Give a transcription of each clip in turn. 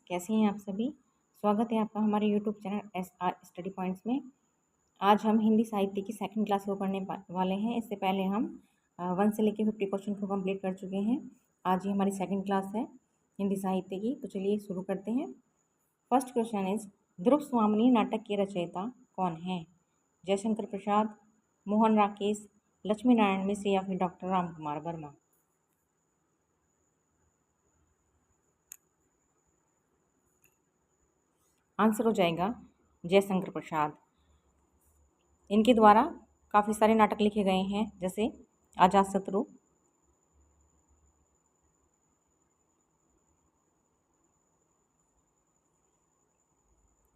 कैसे हैं आप सभी। स्वागत है आपका हमारे YouTube channel SR study points में। आज हम हिंदी साहित्य की सेकंड क्लास को पढ़ने वाले हैं। इससे पहले हम 1 से लेकर 50 क्वेश्चन को कंप्लीट कर चुके हैं। आज ही हमारी सेकंड क्लास है हिंदी साहित्य की, तो चलिए शुरू करते हैं। फर्स्ट क्वेश्चन इज, ध्रुव स्वामिनी नाटक के रचयिता कौन है? जयशंकर प्रसाद, मोहन राकेश, लक्ष्मी नारायण मिश्र या फिर डॉक्टर राम कुमार वर्मा। आंसर हो जाएगा जयशंकर प्रसाद। इनके द्वारा काफ़ी सारे नाटक लिखे गए हैं, जैसे अजातशत्रु,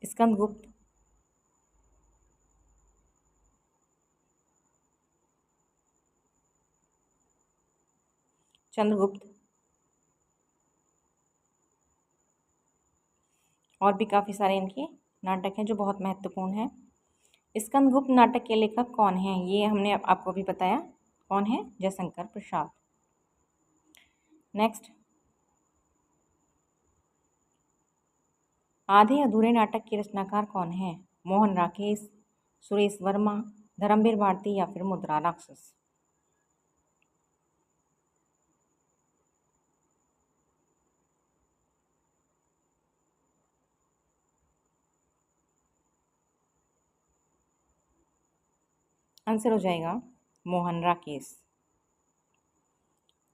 स्कंदगुप्त, चंद्रगुप्त और भी काफ़ी सारे इनके नाटक हैं जो बहुत महत्वपूर्ण हैं। स्कंदगुप्त नाटक के लेखक कौन हैं? ये हमने आपको भी बताया कौन है, जयशंकर प्रसाद। नेक्स्ट, आधे अधूरे नाटक के रचनाकार कौन है? मोहन राकेश, सुरेश वर्मा, धर्मवीर भारती या फिर मुद्रा राक्षस। आंसर हो जाएगा मोहन राकेश।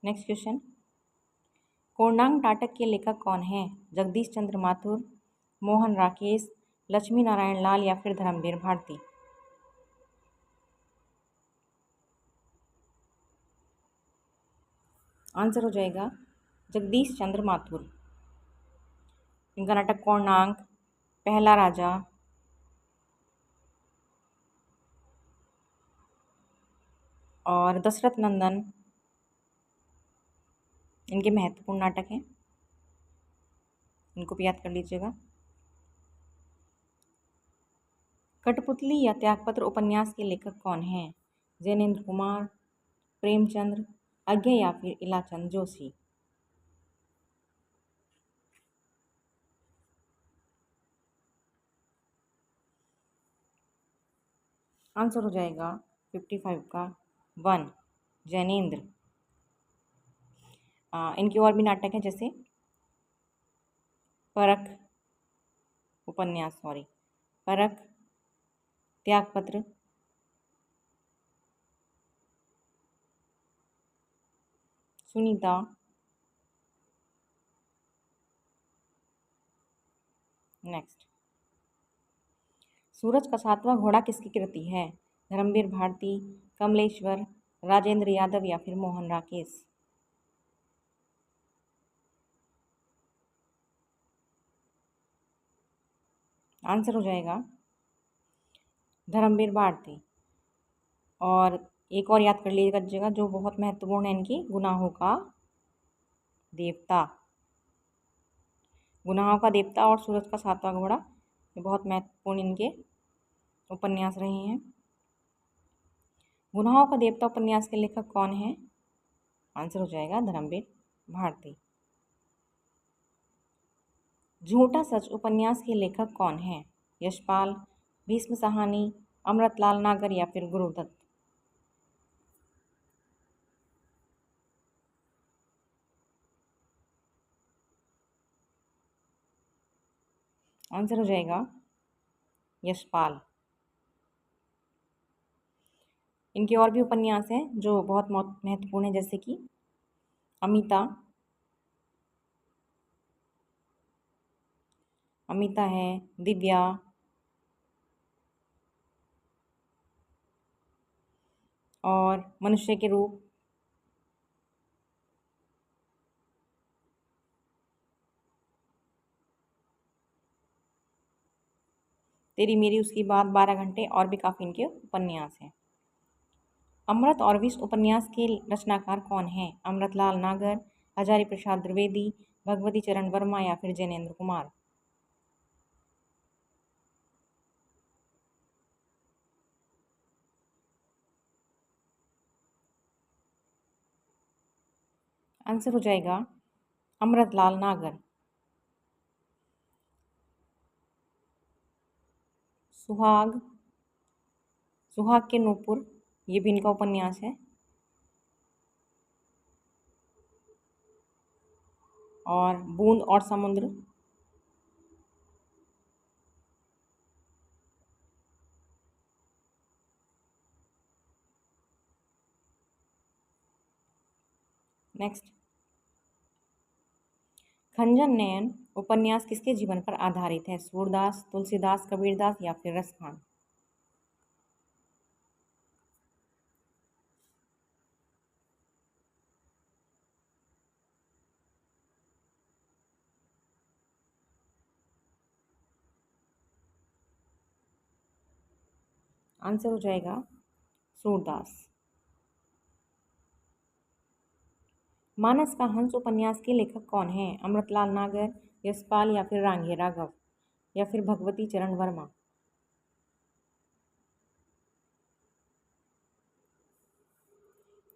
नेक्स्ट क्वेश्चन, कोणार्क नाटक के लेखक कौन हैं? जगदीश चंद्र माथुर, मोहन राकेश, लक्ष्मी नारायण लाल या फिर धर्मवीर भारती। आंसर हो जाएगा जगदीश चंद्र माथुर। इनका नाटक कोणार्क, पहला राजा और दशरथ नंदन इनके महत्वपूर्ण नाटक हैं, इनको भी याद कर लीजिएगा। कठपुतली या त्यागपत्र उपन्यास के लेखक कौन हैं? जैनेन्द्र कुमार, प्रेमचंद्र, अज्ञे या फिर इलाचंद जोशी। आंसर हो जाएगा 55 का 1, जैनेन्द्र। इनके और भी नाटक हैं, जैसे परख उपन्यास, परख, त्यागपत्र, सुनीता, नेक्स्ट, सूरज का सातवां घोड़ा किसकी कृति है? धर्मवीर भारती, कमलेश्वर, राजेंद्र यादव या फिर मोहन राकेश। आंसर हो जाएगा धर्मवीर भारती। और एक और याद कर लीजिएगा जो बहुत महत्वपूर्ण है इनकी, गुनाहों का देवता। गुनाहों का देवता और सूरज का सातवां घोड़ा, ये बहुत महत्वपूर्ण इनके उपन्यास रहे हैं। गुनाहों का देवता उपन्यास के लेखक कौन है? आंसर हो जाएगा धर्मवीर भारती। झूठा सच उपन्यास के लेखक कौन है? यशपाल, भीष्म साहनी, अमृतलाल नागर या फिर गुरुदत्त। आंसर हो जाएगा यशपाल। इनके और भी उपन्यास हैं जो बहुत महत्वपूर्ण हैं, जैसे कि अमिता, अमिता है, दिव्या, और मनुष्य के रूप, तेरी मेरी उसकी बात, 12 घंटे और भी काफ़ी इनके उपन्यास हैं। अमृत और विष उपन्यास के रचनाकार कौन हैं? अमृतलाल नागर, हजारी प्रसाद द्विवेदी, भगवती चरण वर्मा या फिर जैनेन्द्र कुमार। आंसर हो जाएगा अमृतलाल नागर। सुहाग, सुहाग के नूपुर, ये भी इनका उपन्यास है। और बूंद और समुद्र, नेक्स्ट खंजन नयन उपन्यास किसके जीवन पर आधारित है? सूरदास, तुलसीदास, कबीरदास या फिर रसखान? आंसर हो जाएगा सूरदास। मानस का हंस उपन्यास के लेखक कौन हैं? अमृतलाल नागर, यशपाल या फिर रांगे राघव या फिर भगवती चरण वर्मा?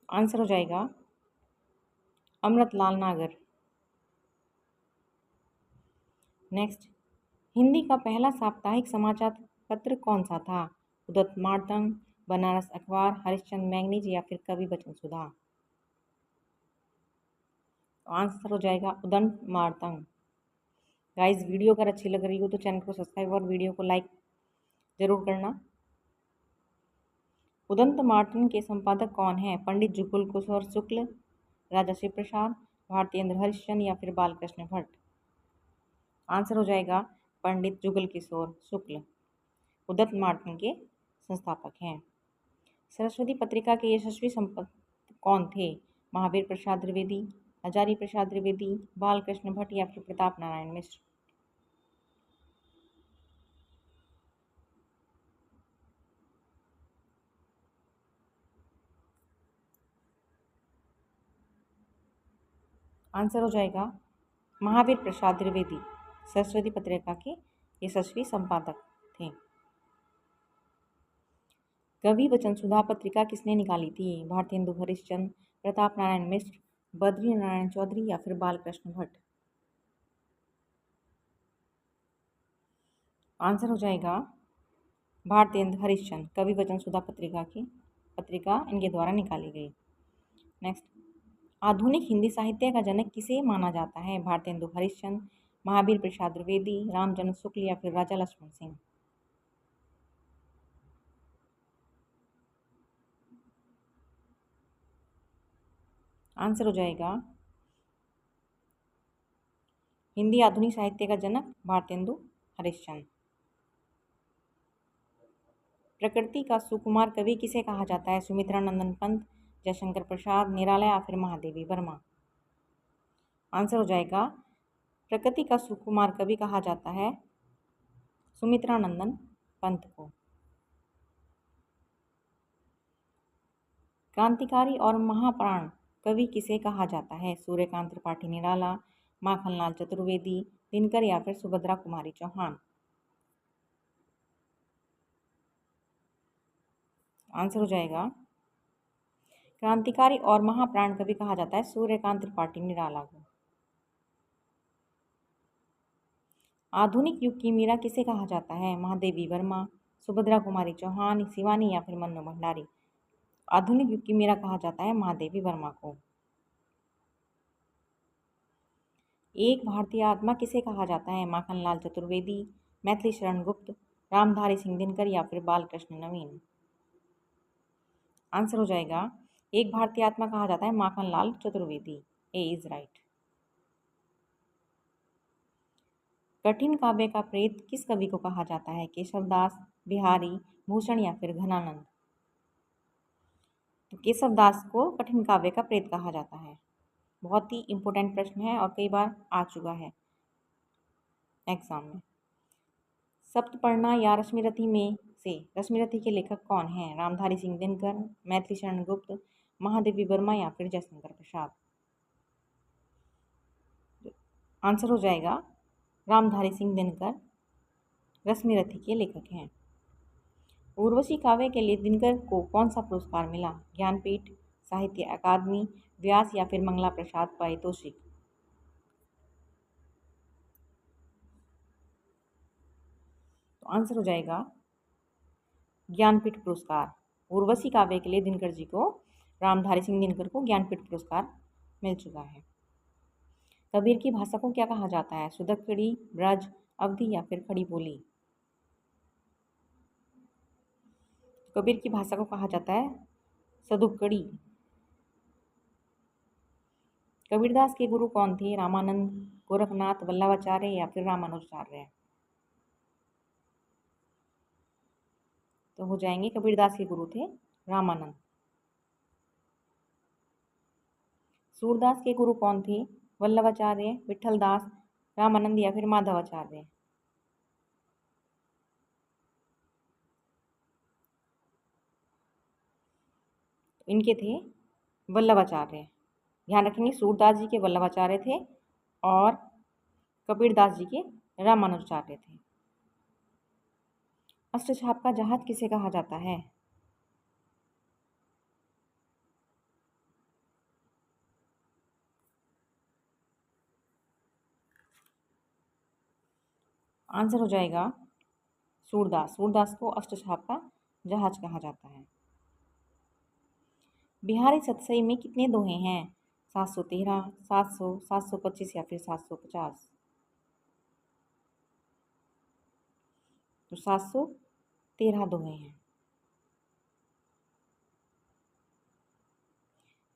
आंसर हो जाएगा अमृतलाल नागर। नेक्स्ट हिंदी का पहला साप्ताहिक समाचार पत्र कौन सा था? उदत मार्तंग, बनारस अखबार, हरिश्चंद्र मैगनीज या फिर कवि वचन सुधा? आंसर हो जाएगा उदंत मार्तंग। गाइस वीडियो अगर अच्छी लग रही हो तो चैनल को सब्सक्राइब और वीडियो को लाइक जरूर करना। उदंत मार्तंग के संपादक कौन हैं? पंडित जुगल किशोर शुक्ल, राजा शिव प्रसाद, भारतेंद्र हरिश्चंद्र या फिर बालकृष्ण भट्ट? आंसर हो जाएगा पंडित जुगल किशोर शुक्ल, उदंत मार्तंग के संस्थापक हैं। सरस्वती पत्रिका के यशस्वी संपादक कौन थे? महावीर प्रसाद द्विवेदी, हजारी प्रसाद द्विवेदी, बालकृष्ण भट्ट या फिर प्रताप नारायण मिश्र? आंसर हो जाएगा महावीर प्रसाद द्विवेदी, सरस्वती पत्रिका के यशस्वी संपादक थे। कवि वचन सुधा पत्रिका किसने निकाली थी? भारतेंदु हरिश्चंद्र, प्रताप नारायण मिश्र, बद्री नारायण चौधरी या फिर बालकृष्ण भट्ट? आंसर हो जाएगा भारतेंद्र हरिश्चंद्र। कवि वचन सुधा पत्रिका इनके द्वारा निकाली गई। नेक्स्ट आधुनिक हिंदी साहित्य का जनक किसे माना जाता है? भारतेंदु हरिश्चंद्र, महावीर प्रसाद द्विवेदी, रामचंद्र शुक्ल या फिर राजा लक्ष्मण सिंह? आंसर हो जाएगा हिंदी आधुनिक साहित्य का जनक भारतेंदु हरिश्चंद्र। प्रकृति का सुकुमार कवि किसे कहा जाता है? सुमित्रा नंदन पंत, जयशंकर प्रसाद, निराला या फिर महादेवी वर्मा? आंसर हो जाएगा प्रकृति का सुकुमार कवि कहा जाता है सुमित्रा नंदन पंत को। क्रांतिकारी और महाप्राण कवि किसे कहा जाता है? सूर्यकांत त्रिपाठी निराला, माखनलाल चतुर्वेदी, दिनकर या फिर सुभद्रा कुमारी चौहान? आंसर हो जाएगा क्रांतिकारी और महाप्राण कवि कहा जाता है सूर्यकांत त्रिपाठी निराला को। आधुनिक युग की मीरा किसे कहा जाता है? महादेवी वर्मा, सुभद्रा कुमारी चौहान, शिवानी या फिर मन्नू भंडारी? आधुनिक युग की मीरा कहा जाता है महादेवी वर्मा को। एक भारतीय आत्मा किसे कहा जाता है? माखनलाल चतुर्वेदी, मैथिली शरण गुप्त, रामधारी सिंह दिनकर या फिर बालकृष्ण नवीन? आंसर हो जाएगा एक भारतीय आत्मा कहा जाता है माखनलाल चतुर्वेदी। ए इज राइट। कठिन काव्य का प्रेत किस कवि को कहा जाता है? केशवदास, बिहारी, भूषण या फिर घनानंद? तो केशवदास को कठिन काव्य का प्रेत कहा जाता है। बहुत ही इंपॉर्टेंट प्रश्न है और कई बार आ चुका है एग्जाम में। सप्तपर्णा या रश्मिरथी में से रश्मिरथी के लेखक कौन हैं? रामधारी सिंह दिनकर, मैथिली शरण गुप्त, महादेवी वर्मा या फिर जयशंकर प्रसाद? आंसर हो जाएगा रामधारी सिंह दिनकर रश्मिरथी के लेखक हैं। उर्वशी काव्य के लिए दिनकर को कौन सा पुरस्कार मिला? ज्ञानपीठ, साहित्य अकादमी, व्यास या फिर मंगला प्रसाद पारितोषिक? तो आंसर हो जाएगा ज्ञानपीठ पुरस्कार। उर्वशी काव्य के लिए दिनकर जी को, रामधारी सिंह दिनकर को ज्ञानपीठ पुरस्कार मिल चुका है। कबीर की भाषा को क्या कहा जाता है? सुदक्कड़ी, ब्रज, अवधी या फिर खड़ी बोली? कबीर की भाषा को कहा जाता है सदुक्कड़ी। कबीरदास के गुरु कौन थे? रामानंद, गोरखनाथ, वल्लभाचार्य या फिर रामानुजाचार्य? तो हो जाएंगे, कबीरदास के गुरु थे रामानंद। सूरदास के गुरु कौन थे? वल्लभाचार्य, विठलदास, रामानंद या फिर माधवाचार्य? इनके थे वल्लभाचार्य। ध्यान रखेंगे, सूरदास जी के वल्लभाचार्य थे और कबीरदास जी के रामानुजाचार्य थे। अष्टछाप का जहाज किसे कहा जाता है? आंसर हो जाएगा सूरदास। सूरदास को अष्टछाप का जहाज कहा जाता है। बिहारी सतसई में कितने दोहे हैं? 713, 700, 725 या फिर 750? तो 713 दोहे हैं।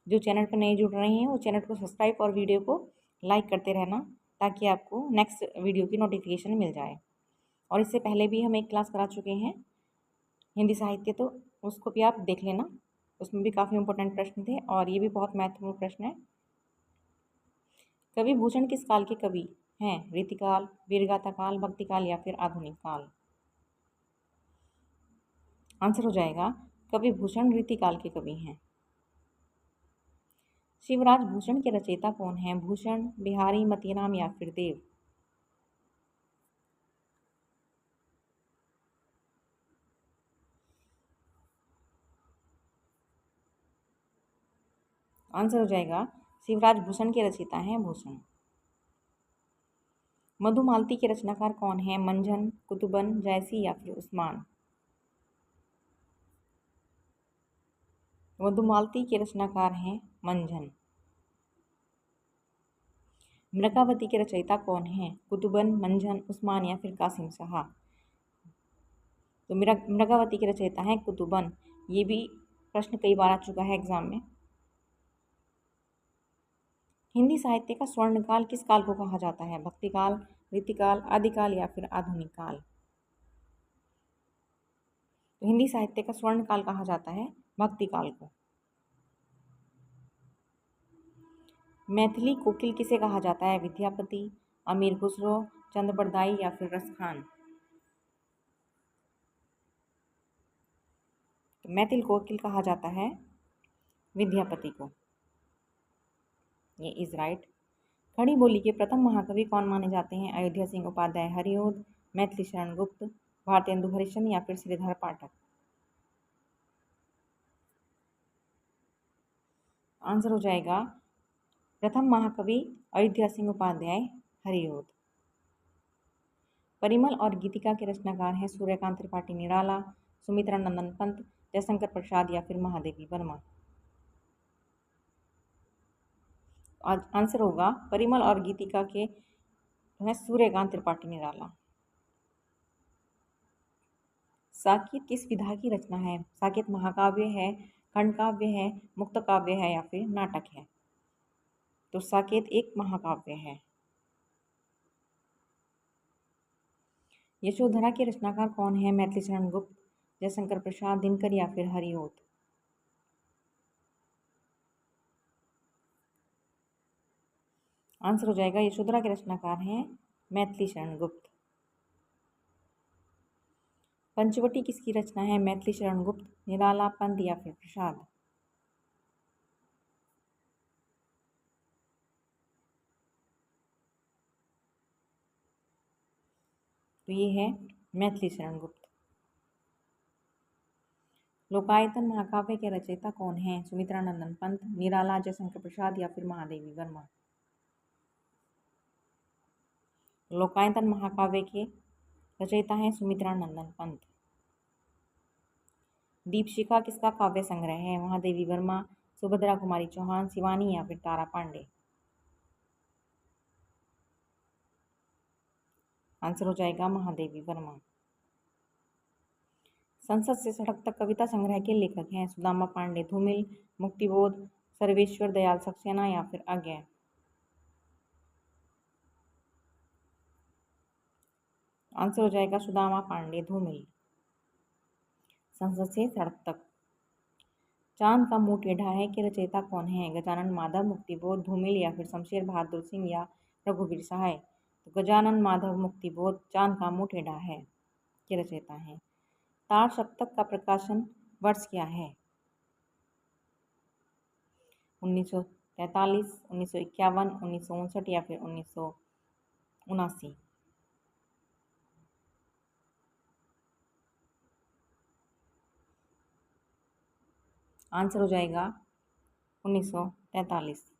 जो चैनल पर नए जुड़ रहे हैं वो चैनल को सब्सक्राइब और वीडियो को लाइक करते रहना, ताकि आपको नेक्स्ट वीडियो की नोटिफिकेशन मिल जाए। और इससे पहले भी हम एक क्लास करा चुके हैं हिंदी साहित्य, तो उसको भी आप देख लेना। उसमें भी काफ़ी इंपॉर्टेंट प्रश्न थे और ये भी बहुत महत्वपूर्ण प्रश्न है। कवि भूषण किस काल के कवि हैं? रीतिकाल, वीरगाथा काल, भक्तिकाल या फिर आधुनिक काल? आंसर हो जाएगा कवि भूषण रीतिकाल के कवि हैं। शिवराज भूषण के रचयिता कौन हैं? भूषण, बिहारी, मतीराम या फिर देव? आंसर हो जाएगा शिवराज भूषण के रचयिता हैं भूषण। मधुमालती के रचनाकार कौन है? मंझन, कुतुबन, जयसी या फिर उस्मान? मधुमालती के रचनाकार हैं मंझन। मृगावती के रचयिता कौन हैं? कुतुबन, मंझन, उस्मान या फिर कासिम शाह? तो मृगावती के रचयिता हैं कुतुबन। ये भी प्रश्न कई बार आ चुका है एग्जाम में। हिंदी साहित्य का स्वर्णकाल किस काल को कहा जाता है? भक्तिकाल, रीतिकाल, आदिकाल या फिर आधुनिक काल? तो हिंदी साहित्य का स्वर्णकाल कहा जाता है भक्तिकाल को। मैथिली कोकिल किसे कहा जाता है? विद्यापति, अमीर खुसरो, चंद बरदाई या फिर रसखान? तो मैथिल कोकिल कहा जाता है विद्यापति को। ये इज राइट। खड़ी बोली के प्रथम महाकवि कौन माने जाते हैं? अयोध्या सिंह उपाध्याय हरिओद, मैथिली शरण गुप्त, भारतेंदु हरिश्चंद्र या फिर श्रीधर पाठक? आंसर हो जाएगा प्रथम महाकवि अयोध्या सिंह उपाध्याय हरिओद। परिमल और गीतिका के रचनाकार हैं सूर्यकांत त्रिपाठी निराला, सुमित्रा नंदन पंत, जयशंकर प्रसाद या फिर महादेवी वर्मा? आंसर होगा परिमल और गीतिका के है सूर्यकांत त्रिपाठी निराला। साकेत किस विधा की रचना है? साकेत महाकाव्य है, खंड काव्य है, मुक्त काव्य है या फिर नाटक है? तो साकेत एक महाकाव्य है। यशोधरा के रचनाकार कौन है? मैथिली शरण गुप्त, जयशंकर प्रसाद, दिनकर या फिर हरिओद? आंसर हो जाएगा यशोधरा के रचनाकार हैं मैथिली शरण गुप्त। पंचवटी किसकी रचना है? मैथिली शरण गुप्त, निराला, पंत या फिर प्रसाद? तो ये है मैथिली शरण गुप्त। लोकायतन महाकाव्य के रचयिता कौन हैं? सुमित्रा नंदन पंत, निराला, जयशंकर प्रसाद या फिर महादेवी वर्मा? लोकायतन महाकाव्य के रचयिता हैं सुमित्रा नंदन पंत। दीपशिखा किसका काव्य संग्रह है? महादेवी वर्मा, सुभद्रा कुमारी चौहान, शिवानी या फिर तारा पांडे। आंसर हो जाएगा महादेवी वर्मा। संसद से सड़क तक कविता संग्रह के लेखक हैं? सुदामा पांडे, धूमिल, मुक्तिबोध, सर्वेश्वर दयाल सक्सेना या फिर अज्ञे। आंसर हो जाएगा सुदामा पांडे, धूमिल। संसद से सड़क तक। चांद का मुंह टेढ़ा है के रचयिता कौन है? गजानन माधव, मुक्तिबोध, धूमिल या फिर शमशेर बहादुर सिंह या रघुवीर सहाय। तो गजानन माधव, मुक्तिबोध, चांद का मुंह टेढ़ा है के रचयिता हैं। तार सप्तक का प्रकाशन वर्ष क्या है? 1943, 1951, 1959 या फिर 1979। आंसर हो जाएगा 1943।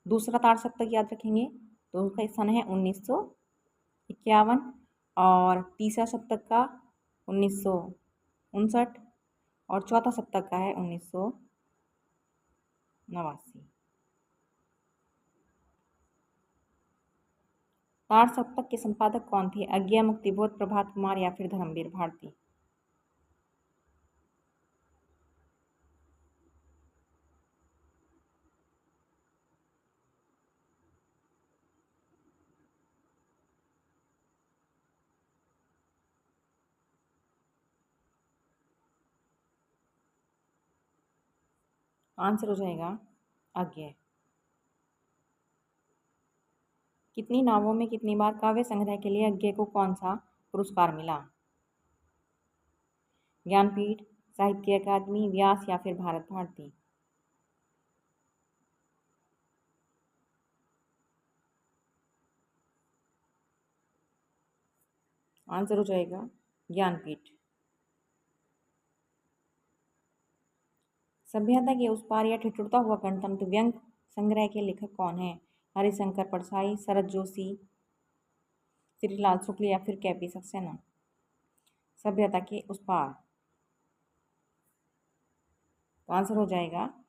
दूसरा तार सप्तक याद रखेंगे तो उसका सन है 1951 और तीसरा सप्तक का 1959 और चौथा सप्तक का है 1989। तार सप्तक के संपादक कौन थे? अज्ञे, मुक्तिबोध, प्रभात कुमार या फिर धर्मवीर भारती। आंसर हो जाएगा अज्ञे। कितनी नावों में कितनी बार काव्य संग्रह के लिए अज्ञे को कौन सा पुरस्कार मिला? ज्ञानपीठ, साहित्य अकादमी, व्यास या फिर भारत भारती। आंसर हो जाएगा ज्ञानपीठ। सभ्यता के उस पार या ठिठुरता हुआ गणतंत्र व्यंग संग्रह के लेखक कौन है? हरिशंकर परसाई, शरद जोशी, श्रीलाल शुक्ल या फिर कैपी सक्सेना। सभ्यता के उस पार। तो आंसर हो जाएगा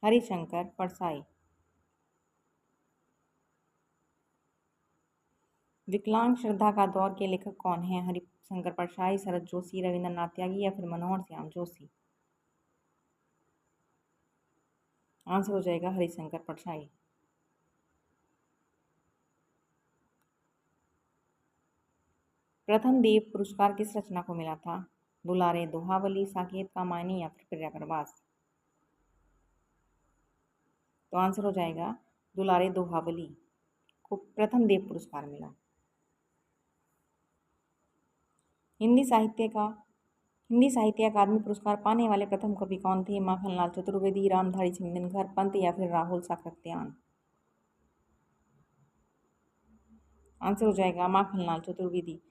हरिशंकर परसाई। विकलांग श्रद्धा का दौर के लेखक कौन है? हरिशंकर परसाई, शरद जोशी, रविंद्रनाथ त्यागी या फिर मनोहर श्याम जोशी। आंसर हो जाएगा हरिशंकर परसाई। प्रथम देव पुरस्कार किस रचना को मिला था? दुलारे दोहावली, साकेत का मायनी या फिर प्रिया प्रवास। तो आंसर हो जाएगा दुलारे दोहावली को प्रथम देव पुरस्कार मिला। हिंदी साहित्य अकादमी पुरस्कार पाने वाले प्रथम कवि कौन थे? माखनलाल चतुर्वेदी, रामधारी सिंह दिनकर, पंत या फिर राहुल साकृत्यायन। आंसर हो जाएगा माखनलाल चतुर्वेदी